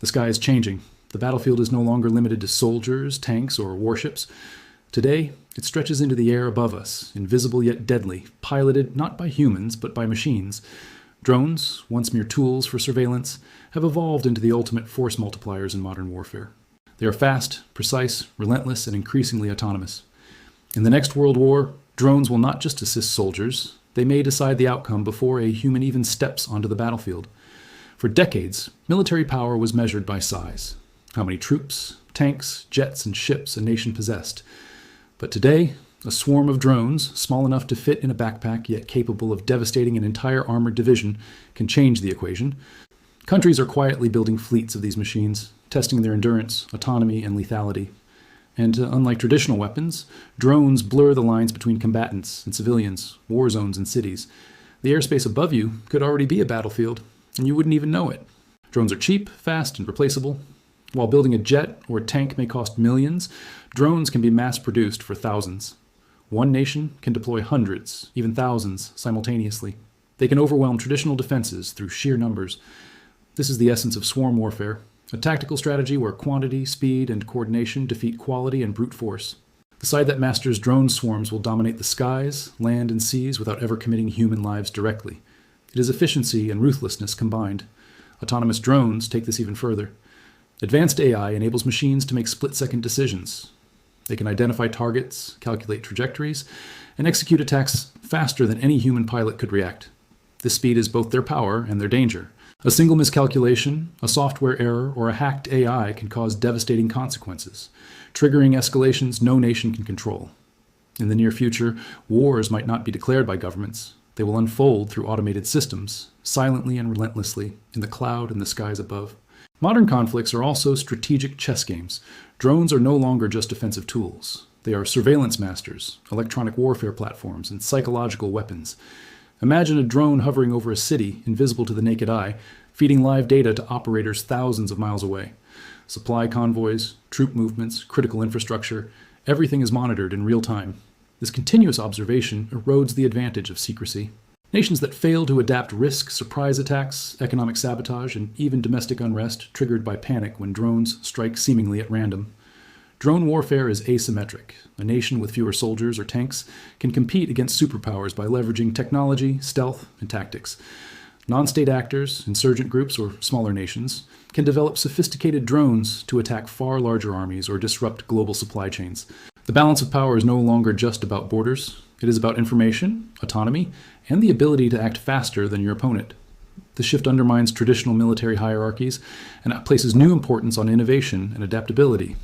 The sky is changing. The battlefield is no longer limited to soldiers, tanks, or warships. Today, it stretches into the air above us, invisible yet deadly, piloted not by humans, but by machines. Drones, once mere tools for surveillance, have evolved into the ultimate force multipliers in modern warfare. They are fast, precise, relentless, and increasingly autonomous. In the next World War, drones will not just assist soldiers, they may decide the outcome before a human even steps onto the battlefield. For decades, military power was measured by size. How many troops, tanks, jets, and ships a nation possessed. But today, a swarm of drones, small enough to fit in a backpack yet capable of devastating an entire armored division, can change the equation. Countries are quietly building fleets of these machines, testing their endurance, autonomy, and lethality. And unlike traditional weapons, drones blur the lines between combatants and civilians, war zones and cities. The airspace above you could already be a battlefield, and you wouldn't even know it. Drones are cheap, fast, and replaceable. While building a jet or a tank may cost millions, drones can be mass-produced for thousands. One nation can deploy hundreds, even thousands, simultaneously. They can overwhelm traditional defenses through sheer numbers. This is the essence of swarm warfare, a tactical strategy where quantity, speed, and coordination defeat quality and brute force. The side that masters drone swarms will dominate the skies, land, and seas without ever committing human lives directly. It is efficiency and ruthlessness combined. Autonomous drones take this even further. Advanced AI enables machines to make split-second decisions. They can identify targets, calculate trajectories, and execute attacks faster than any human pilot could react. This speed is both their power and their danger. A single miscalculation, a software error, or a hacked AI can cause devastating consequences, triggering escalations no nation can control. In the near future, wars might not be declared by governments. They will unfold through automated systems, silently and relentlessly, in the cloud and the skies above. Modern conflicts are also strategic chess games. Drones are no longer just offensive tools. They are surveillance masters, electronic warfare platforms, and psychological weapons. Imagine a drone hovering over a city, invisible to the naked eye, feeding live data to operators thousands of miles away. Supply convoys, troop movements, critical infrastructure, everything is monitored in real time. This continuous observation erodes the advantage of secrecy. Nations that fail to adapt risk surprise attacks, economic sabotage, and even domestic unrest triggered by panic when drones strike seemingly at random. Drone warfare is asymmetric. A nation with fewer soldiers or tanks can compete against superpowers by leveraging technology, stealth, and tactics. Non-state actors, insurgent groups, or smaller nations can develop sophisticated drones to attack far larger armies or disrupt global supply chains. The balance of power is no longer just about borders. It is about information, autonomy, and the ability to act faster than your opponent. This shift undermines traditional military hierarchies and places new importance on innovation and adaptability.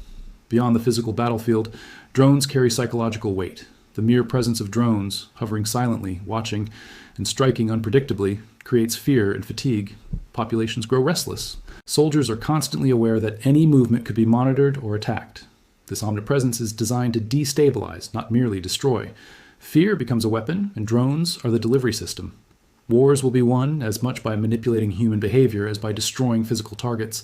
Beyond the physical battlefield, drones carry psychological weight. The mere presence of drones, hovering silently, watching, and striking unpredictably, creates fear and fatigue. Populations grow restless. Soldiers are constantly aware that any movement could be monitored or attacked. This omnipresence is designed to destabilize, not merely destroy. Fear becomes a weapon, and drones are the delivery system. Wars will be won as much by manipulating human behavior as by destroying physical targets.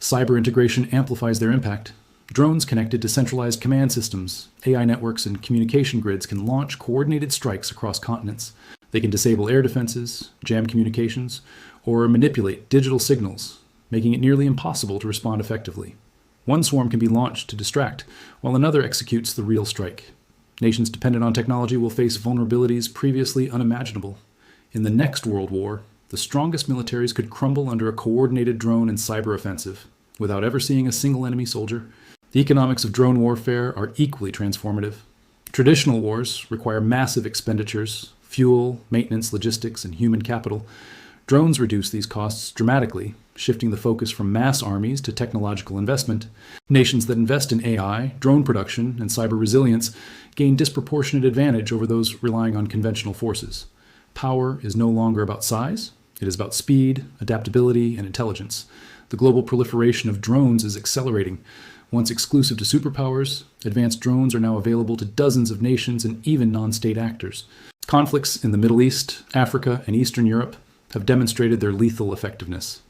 Cyber integration amplifies their impact. Drones connected to centralized command systems, AI networks, and communication grids can launch coordinated strikes across continents. They can disable air defenses, jam communications, or manipulate digital signals, making it nearly impossible to respond effectively. One swarm can be launched to distract, while another executes the real strike. Nations dependent on technology will face vulnerabilities previously unimaginable. In the next World War, the strongest militaries could crumble under a coordinated drone and cyber offensive, without ever seeing a single enemy soldier. The economics of drone warfare are equally transformative. Traditional wars require massive expenditures, fuel, maintenance, logistics, and human capital. Drones reduce these costs dramatically, shifting the focus from mass armies to technological investment. Nations that invest in AI, drone production, and cyber resilience gain disproportionate advantage over those relying on conventional forces. Power is no longer about size. It is about speed, adaptability, and intelligence. The global proliferation of drones is accelerating. Once exclusive to superpowers, advanced drones are now available to dozens of nations and even non-state actors. Conflicts in the Middle East, Africa, and Eastern Europe have demonstrated their lethal effectiveness.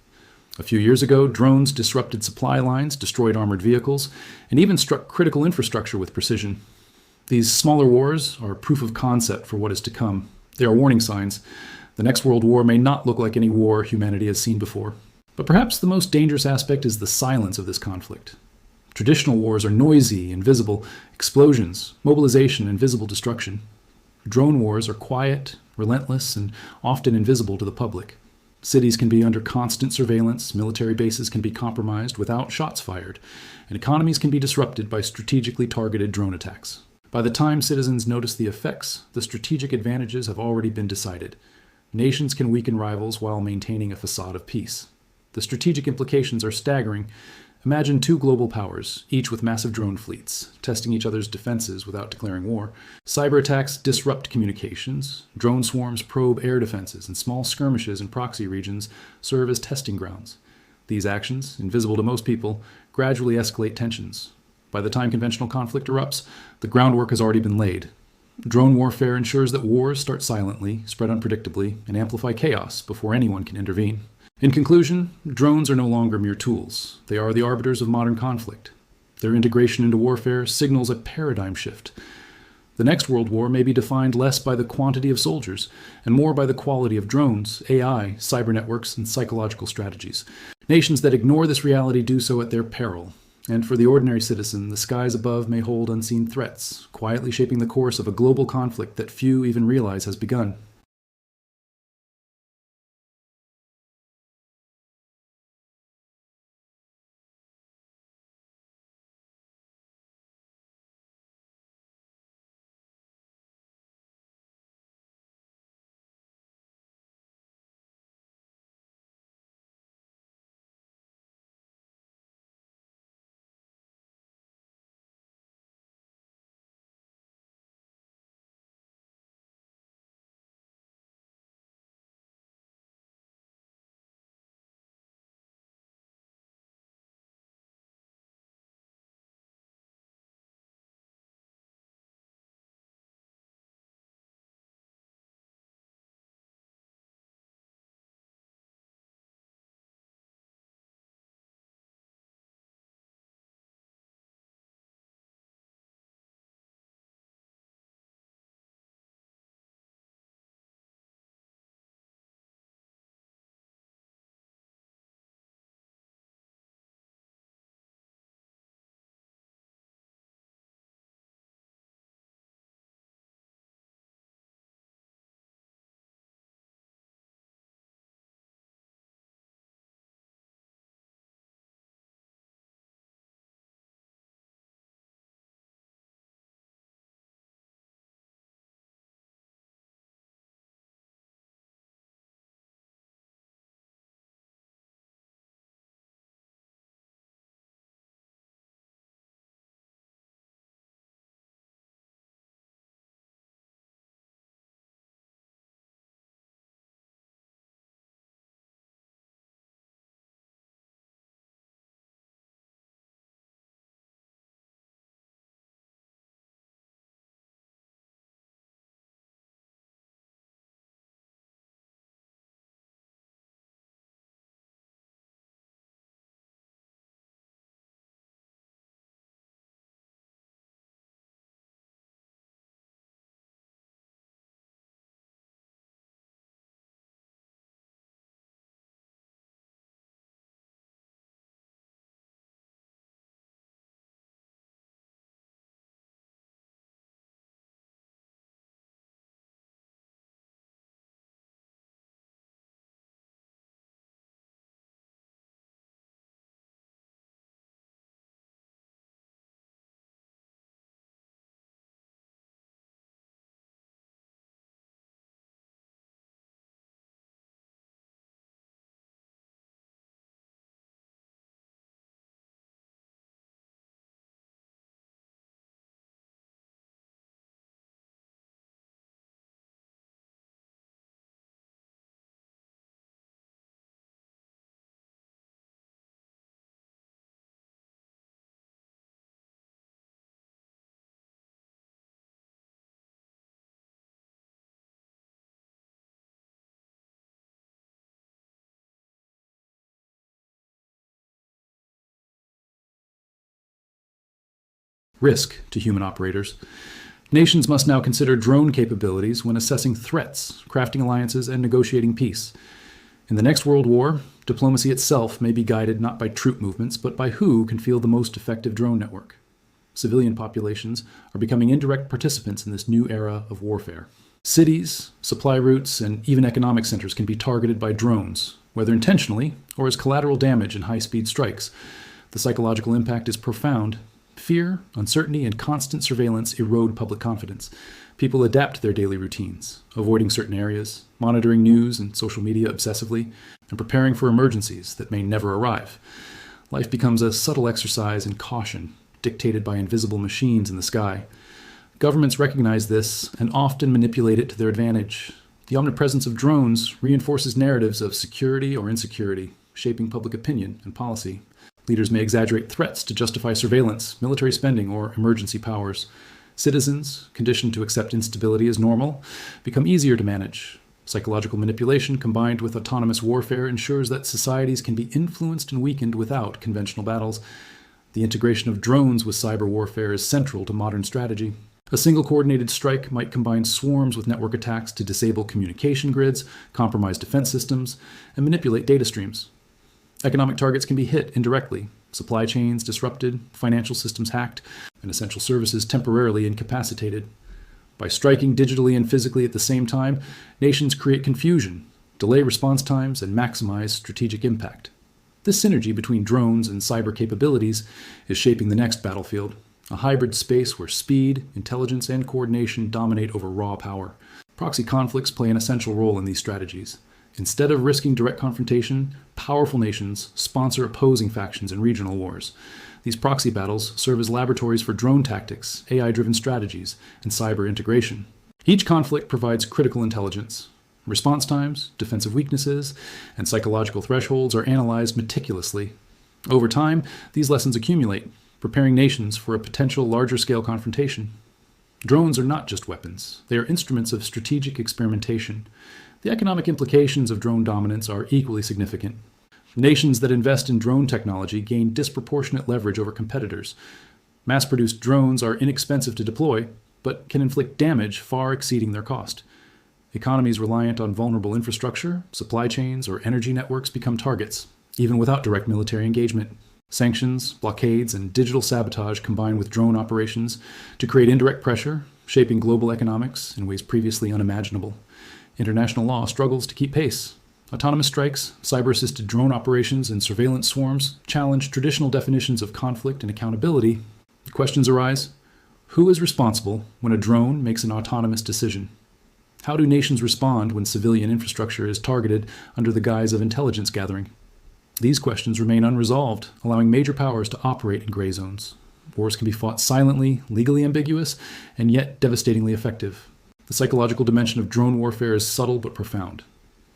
A few years ago, drones disrupted supply lines, destroyed armored vehicles, and even struck critical infrastructure with precision. These smaller wars are proof of concept for what is to come. They are warning signs. The next world war may not look like any war humanity has seen before. But perhaps the most dangerous aspect is the silence of this conflict. Traditional wars are noisy and visible: explosions, mobilization, and visible destruction. Drone wars are quiet, relentless, and often invisible to the public. Cities can be under constant surveillance, military bases can be compromised without shots fired, and economies can be disrupted by strategically targeted drone attacks. By the time citizens notice the effects, the strategic advantages have already been decided. Nations can weaken rivals while maintaining a facade of peace. The strategic implications are staggering. Imagine two global powers, each with massive drone fleets, testing each other's defenses without declaring war. Cyber attacks disrupt communications, drone swarms probe air defenses, and small skirmishes in proxy regions serve as testing grounds. These actions, invisible to most people, gradually escalate tensions. By the time conventional conflict erupts, the groundwork has already been laid. Drone warfare ensures that wars start silently, spread unpredictably, and amplify chaos before anyone can intervene. In conclusion, drones are no longer mere tools. They are the arbiters of modern conflict. Their integration into warfare signals a paradigm shift. The next world war may be defined less by the quantity of soldiers and more by the quality of drones, AI, cyber networks, and psychological strategies. Nations that ignore this reality do so at their peril. And for the ordinary citizen, the skies above may hold unseen threats, quietly shaping the course of a global conflict that few even realize has begun. Risk to human operators. Nations must now consider drone capabilities when assessing threats, crafting alliances, and negotiating peace. In the next World War, diplomacy itself may be guided not by troop movements, but by who can field the most effective drone network. Civilian populations are becoming indirect participants in this new era of warfare. Cities, supply routes, and even economic centers can be targeted by drones, whether intentionally or as collateral damage in high-speed strikes. The psychological impact is profound. Fear, uncertainty, and constant surveillance erode public confidence. People adapt their daily routines, avoiding certain areas, monitoring news and social media obsessively, and preparing for emergencies that may never arrive. Life becomes a subtle exercise in caution, dictated by invisible machines in the sky. Governments recognize this and often manipulate it to their advantage. The omnipresence of drones reinforces narratives of security or insecurity, shaping public opinion and policy. Leaders may exaggerate threats to justify surveillance, military spending, or emergency powers. Citizens, conditioned to accept instability as normal, become easier to manage. Psychological manipulation combined with autonomous warfare ensures that societies can be influenced and weakened without conventional battles. The integration of drones with cyber warfare is central to modern strategy. A single coordinated strike might combine swarms with network attacks to disable communication grids, compromise defense systems, and manipulate data streams. Economic targets can be hit indirectly, supply chains disrupted, financial systems hacked, and essential services temporarily incapacitated. By striking digitally and physically at the same time, nations create confusion, delay response times, and maximize strategic impact. This synergy between drones and cyber capabilities is shaping the next battlefield, a hybrid space where speed, intelligence, and coordination dominate over raw power. Proxy conflicts play an essential role in these strategies. Instead of risking direct confrontation, powerful nations sponsor opposing factions in regional wars. These proxy battles serve as laboratories for drone tactics, AI-driven strategies, and cyber integration. Each conflict provides critical intelligence. Response times, defensive weaknesses, and psychological thresholds are analyzed meticulously. Over time, these lessons accumulate, preparing nations for a potential larger-scale confrontation. Drones are not just weapons. They are instruments of strategic experimentation. The economic implications of drone dominance are equally significant. Nations that invest in drone technology gain disproportionate leverage over competitors. Mass-produced drones are inexpensive to deploy, but can inflict damage far exceeding their cost. Economies reliant on vulnerable infrastructure, supply chains, or energy networks become targets, even without direct military engagement. Sanctions, blockades, and digital sabotage combine with drone operations to create indirect pressure, shaping global economics in ways previously unimaginable. International law struggles to keep pace. Autonomous strikes, cyber-assisted drone operations, and surveillance swarms challenge traditional definitions of conflict and accountability. Questions arise. Who is responsible when a drone makes an autonomous decision? How do nations respond when civilian infrastructure is targeted under the guise of intelligence gathering? These questions remain unresolved, allowing major powers to operate in gray zones. Wars can be fought silently, legally ambiguous, and yet devastatingly effective. The psychological dimension of drone warfare is subtle but profound.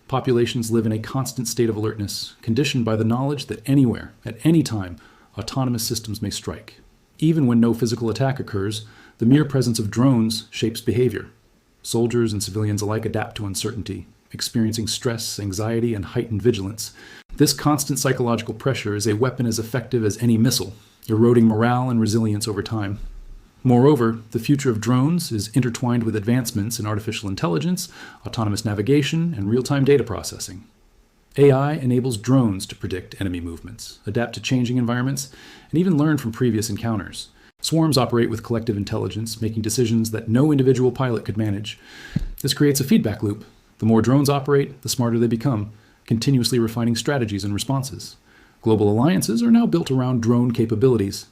Populations live in a constant state of alertness, conditioned by the knowledge that anywhere, at any time, autonomous systems may strike. Even when no physical attack occurs, the mere presence of drones shapes behavior. Soldiers and civilians alike adapt to uncertainty, experiencing stress, anxiety, and heightened vigilance. This constant psychological pressure is a weapon as effective as any missile, eroding morale and resilience over time. Moreover, the future of drones is intertwined with advancements in artificial intelligence, autonomous navigation, and real-time data processing. AI enables drones to predict enemy movements, adapt to changing environments, and even learn from previous encounters. Swarms operate with collective intelligence, making decisions that no individual pilot could manage. This creates a feedback loop. The more drones operate, the smarter they become, continuously refining strategies and responses. Global alliances are now built around drone capabilities.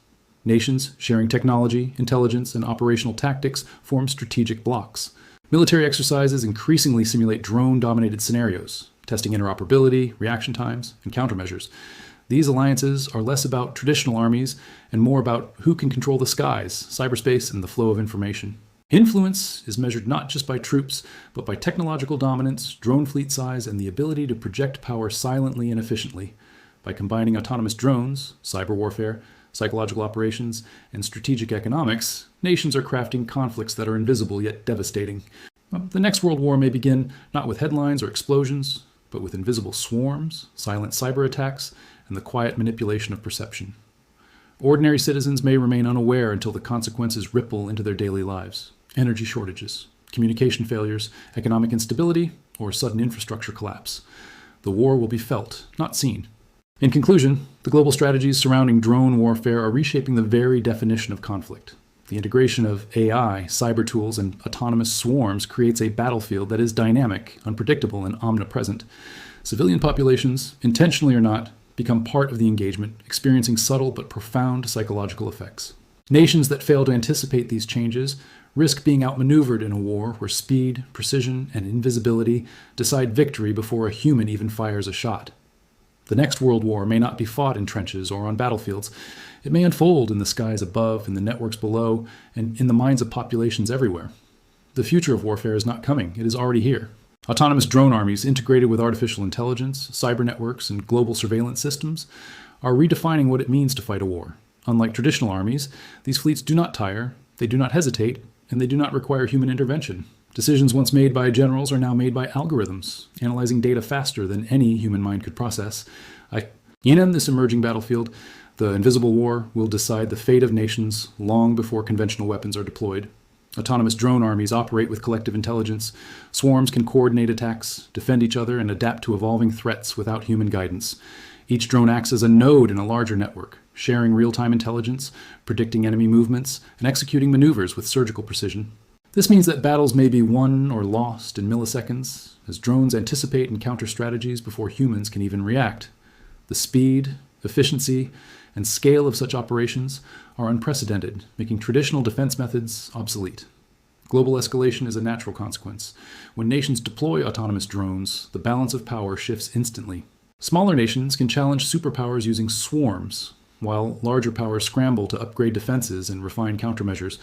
Nations sharing technology, intelligence, and operational tactics form strategic blocks. Military exercises increasingly simulate drone-dominated scenarios, testing interoperability, reaction times, and countermeasures. These alliances are less about traditional armies and more about who can control the skies, cyberspace, and the flow of information. Influence is measured not just by troops, but by technological dominance, drone fleet size, and the ability to project power silently and efficiently. By combining autonomous drones, cyber warfare, psychological operations, and strategic economics, nations are crafting conflicts that are invisible yet devastating. The next world war may begin not with headlines or explosions, but with invisible swarms, silent cyber attacks, and the quiet manipulation of perception. Ordinary citizens may remain unaware until the consequences ripple into their daily lives. Energy shortages, communication failures, economic instability, or sudden infrastructure collapse. The war will be felt, not seen. In conclusion, the global strategies surrounding drone warfare are reshaping the very definition of conflict. The integration of AI, cyber tools, and autonomous swarms creates a battlefield that is dynamic, unpredictable, and omnipresent. Civilian populations, intentionally or not, become part of the engagement, experiencing subtle but profound psychological effects. Nations that fail to anticipate these changes risk being outmaneuvered in a war where speed, precision, and invisibility decide victory before a human even fires a shot. The next world war may not be fought in trenches or on battlefields. It may unfold in the skies above, in the networks below, and in the minds of populations everywhere. The future of warfare is not coming. It is already here. Autonomous drone armies integrated with artificial intelligence, cyber networks, and global surveillance systems are redefining what it means to fight a war. Unlike traditional armies, these fleets do not tire, they do not hesitate, and they do not require human intervention. Decisions once made by generals are now made by algorithms, analyzing data faster than any human mind could process. In this emerging battlefield, the invisible war will decide the fate of nations long before conventional weapons are deployed. Autonomous drone armies operate with collective intelligence. Swarms can coordinate attacks, defend each other, and adapt to evolving threats without human guidance. Each drone acts as a node in a larger network, sharing real-time intelligence, predicting enemy movements, and executing maneuvers with surgical precision. This means that battles may be won or lost in milliseconds, as drones anticipate and counter strategies before humans can even react. The speed, efficiency, and scale of such operations are unprecedented, making traditional defense methods obsolete. Global escalation is a natural consequence. When nations deploy autonomous drones, the balance of power shifts instantly. Smaller nations can challenge superpowers using swarms, while larger powers scramble to upgrade defenses and refine countermeasures.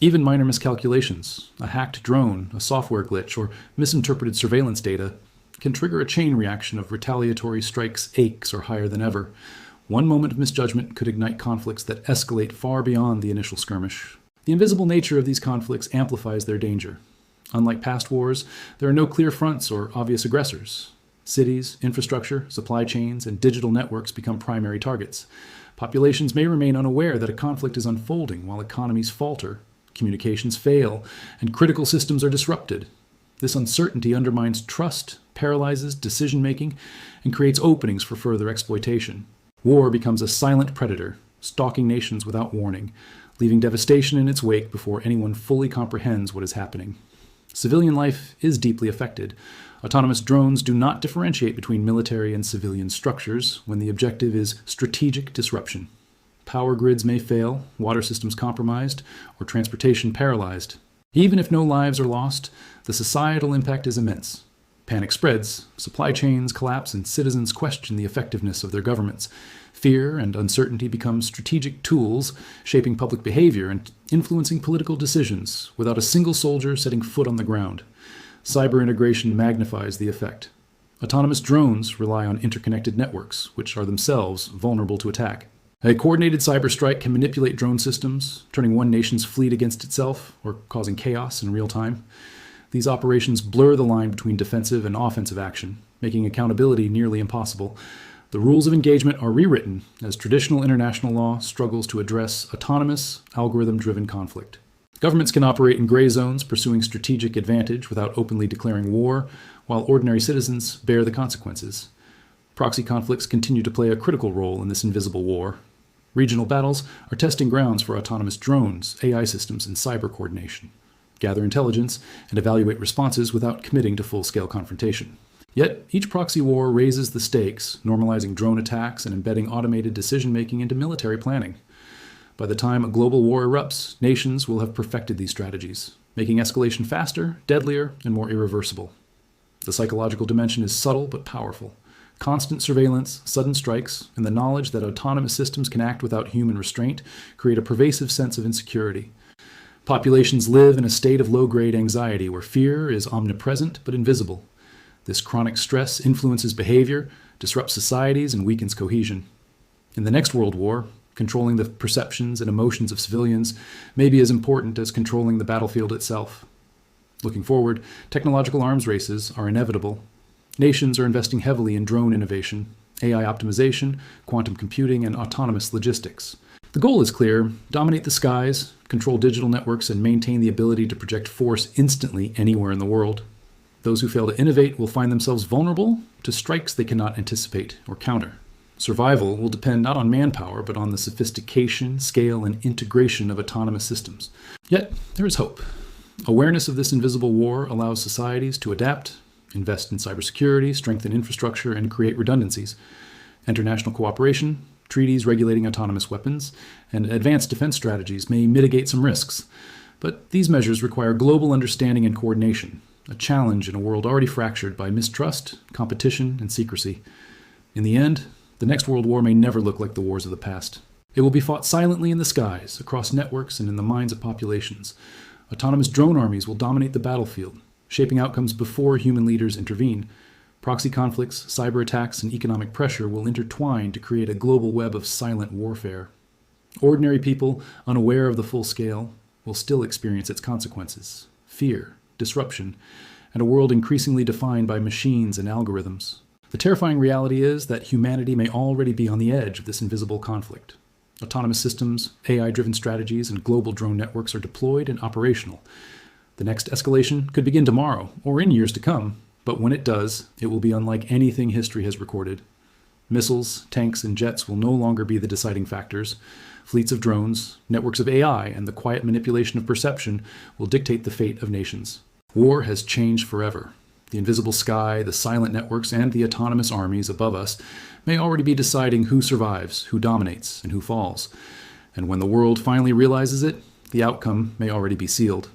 Even minor miscalculations, a hacked drone, a software glitch, or misinterpreted surveillance data can trigger a chain reaction of retaliatory strikes, aches, or higher than ever. One moment of misjudgment could ignite conflicts that escalate far beyond the initial skirmish. The invisible nature of these conflicts amplifies their danger. Unlike past wars, there are no clear fronts or obvious aggressors. Cities, infrastructure, supply chains, and digital networks become primary targets. Populations may remain unaware that a conflict is unfolding while economies falter, communications fail, and critical systems are disrupted. This uncertainty undermines trust, paralyzes decision-making, and creates openings for further exploitation. War becomes a silent predator, stalking nations without warning, leaving devastation in its wake before anyone fully comprehends what is happening. Civilian life is deeply affected. Autonomous drones do not differentiate between military and civilian structures when the objective is strategic disruption. Power grids may fail, water systems compromised, or transportation paralyzed. Even if no lives are lost, the societal impact is immense. Panic spreads, supply chains collapse, and citizens question the effectiveness of their governments. Fear and uncertainty become strategic tools, shaping public behavior and influencing political decisions, without a single soldier setting foot on the ground. Cyber integration magnifies the effect. Autonomous drones rely on interconnected networks, which are themselves vulnerable to attack. A coordinated cyber strike can manipulate drone systems, turning one nation's fleet against itself, or causing chaos in real time. These operations blur the line between defensive and offensive action, making accountability nearly impossible. The rules of engagement are rewritten as traditional international law struggles to address autonomous, algorithm-driven conflict. Governments can operate in gray zones, pursuing strategic advantage without openly declaring war, while ordinary citizens bear the consequences. Proxy conflicts continue to play a critical role in this invisible war. Regional battles are testing grounds for autonomous drones, AI systems, and cyber coordination. Gather intelligence and evaluate responses without committing to full-scale confrontation. Yet, each proxy war raises the stakes, normalizing drone attacks and embedding automated decision-making into military planning. By the time a global war erupts, nations will have perfected these strategies, making escalation faster, deadlier, and more irreversible. The psychological dimension is subtle but powerful. Constant surveillance, sudden strikes, and the knowledge that autonomous systems can act without human restraint create a pervasive sense of insecurity. Populations live in a state of low-grade anxiety where fear is omnipresent but invisible. This chronic stress influences behavior, disrupts societies, and weakens cohesion. In the next World War, controlling the perceptions and emotions of civilians may be as important as controlling the battlefield itself. Looking forward, technological arms races are inevitable. Nations are investing heavily in drone innovation, AI optimization, quantum computing, and autonomous logistics. The goal is clear: dominate the skies, control digital networks, and maintain the ability to project force instantly anywhere in the world. Those who fail to innovate will find themselves vulnerable to strikes they cannot anticipate or counter. Survival will depend not on manpower, but on the sophistication, scale, and integration of autonomous systems. Yet, there is hope. Awareness of this invisible war allows societies to adapt, invest in cybersecurity, strengthen infrastructure, and create redundancies. International cooperation, treaties regulating autonomous weapons, and advanced defense strategies may mitigate some risks. But these measures require global understanding and coordination, a challenge in a world already fractured by mistrust, competition, and secrecy. In the end, the next world war may never look like the wars of the past. It will be fought silently in the skies, across networks, and in the minds of populations. Autonomous drone armies will dominate the battlefield, shaping outcomes before human leaders intervene. Proxy conflicts, cyber attacks, and economic pressure will intertwine to create a global web of silent warfare. Ordinary people, unaware of the full scale, will still experience its consequences: fear, disruption, and a world increasingly defined by machines and algorithms. The terrifying reality is that humanity may already be on the edge of this invisible conflict. Autonomous systems, AI-driven strategies, and global drone networks are deployed and operational. The next escalation could begin tomorrow, or in years to come, but when it does, it will be unlike anything history has recorded. Missiles, tanks, and jets will no longer be the deciding factors. Fleets of drones, networks of AI, and the quiet manipulation of perception will dictate the fate of nations. War has changed forever. The invisible sky, the silent networks, and the autonomous armies above us may already be deciding who survives, who dominates, and who falls. And when the world finally realizes it, the outcome may already be sealed.